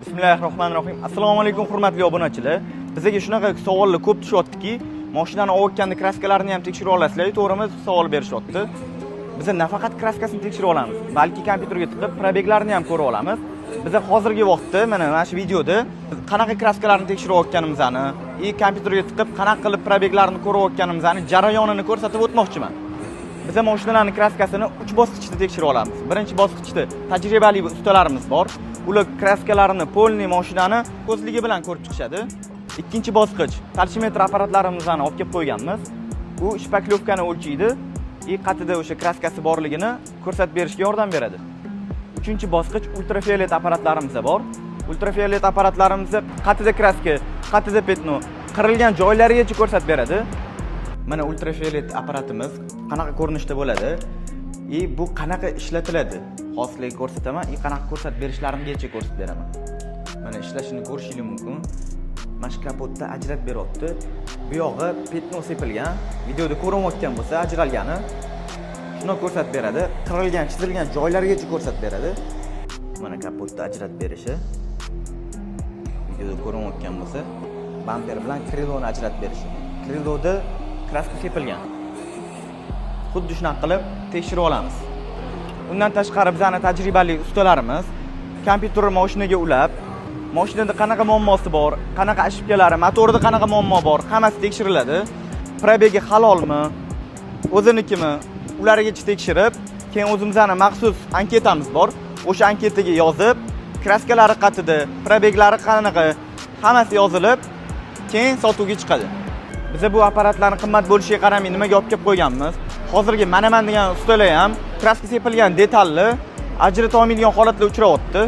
Bismillahirrohmanirrohim. Assalomu alaykum hurmatli obunachilar. Bizga shunaqa savollar ko'p tushyaptiki, mashinani olganda kraskalarini ham tekshirib olasizlar, to'g'rimi? Savol berishyapti. Biz nafaqat kraskasini tekshirib olamiz, balki kompyuterga tiqib probeglarni ham ko'rib olamiz. Biz hozirgi vaqtda mana shu videoda qanaqa kraskalarni tekshirib olganimizni, kompyuterga tiqib qanaqa qilib probeglarni ko'rib olganimizni jarayonini ko'rsatib o'tmoqchiman. Biz mashinalarning kraskasini 3 bosqichda tekshirib olamiz. Birinchi bosqichda tajribali ustalarimiz bor. Ular kraskalarini polniy mashinani ko'zligi bilan ko'rib chiqishadi. Ikkinchi bosqich talchimetr apparatlarimizni olib kelib qo'yganmiz. U shpaklyovkani o'lchaydi, qatida o'sha kraskasi borligini ko'rsatib berishga yordam beradi. Uchinchi bosqich ultrafiolet apparatlarimiz bor. Ultrafiolet apparatlarimiz qatida kraska, qatida petno, qirilgan joylarigacha ko'rsatib beradi. Mana ultrafiolet apparatimiz qanaqa ko'rinishda bo'ladi? Bu qanaqa ishlatiladi? Xosligi ko'rsataman, qanaqa ko'rsatib berishlarimgacha ko'rsatib beraman. Mana ishlashini ko'rishingiz mumkin. Mana shu kapotda ajratib beryapti. Bu yog'i petno sepilgan, videoda ko'rinayotgan bo'lsa, ajralgani. Shuni ko'rsatib beradi. Qirilgan, chizilgan joylargacha ko'rsatib beradi. Mana kapotda ajratib berishi. Videoda ko'rinayotgan bo'lsa, bamper bilan kriloni ajratib berishi. Kriloda kraska sepilgan. Xuddi shunaqa qilib tekshirib olamiz. Undan tashqari bizning tajribali ustalarimiz kompyuterni mashinaga ulab, mashinada qanaqa muammosi bor, qanaqa ошибкалari, motorida qanaqa muammo bor, hammasi tekshiriladi. Probegi halolmi, o'zinikimi, ulargacha tekshirib, keyin o'zimizning maxsus anketamiz bor. O'sha anketaga yozib, kraskalari qatida, probeglari qanaqa, hammasi yozilib, keyin sotuvga chiqadi. Biz bu apparatlarni qimmat bo'lishiga qaramay nimaga olib kelib qo'yganmiz? Hozirgi mana degan ustalar ham kraska sepilgan detalni ajrata olmaydigan holatlar uchrayapti.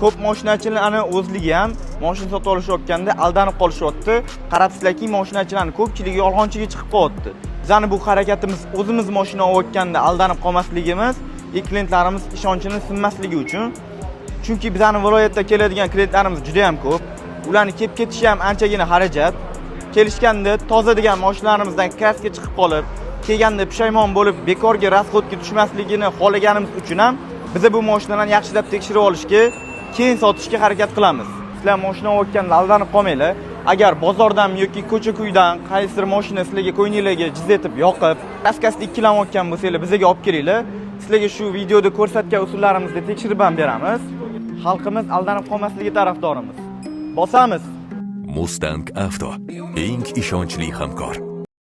Ko'p mashinachilarning o'zligi ham mashina sotib olishayotganda aldanib qolishyapti. Qarabsizlarki, mashinachilarning ko'pchiligi yolg'onchiga chiqib qolyapti. Bizning bu harakatimiz o'zimiz mashina olganda aldanib qolmasligimiz, klientlarimiz ishonchini sinmasligi uchun. Chunki bizning viloyatda keladigan klientlarimiz juda ham ko'p. Ularni kelib ketishi ham anchagina xarajat. Kelishganda toza degan mashinalarimizdan kraska chiqib qolib, kelganda pushaymon bo'lib, bekorga rasxodga tushmasligini xohlaganimiz uchun ham biz bu mashinalarni yaxshilab tekshirib olishga, keyin sotishga harakat qilamiz. Sizlar mashina olganda aldanib qolmanglar. Agar bozordan yoki ko'cha-ko'ydan qaysidir mashina sizlarga ko'nglingizga jiz etib yoqib, kraskasida ikkilanayotgan bo'lsangiz, bizga olib kelinglar. Sizlarga shu videoda ko'rsatgan usullarimizni tekshirib ham beramiz. Xalqimiz aldanib qolmasligi tarafdorimiz. Bosamiz. Mustang Avto eng ishonchli hamkor.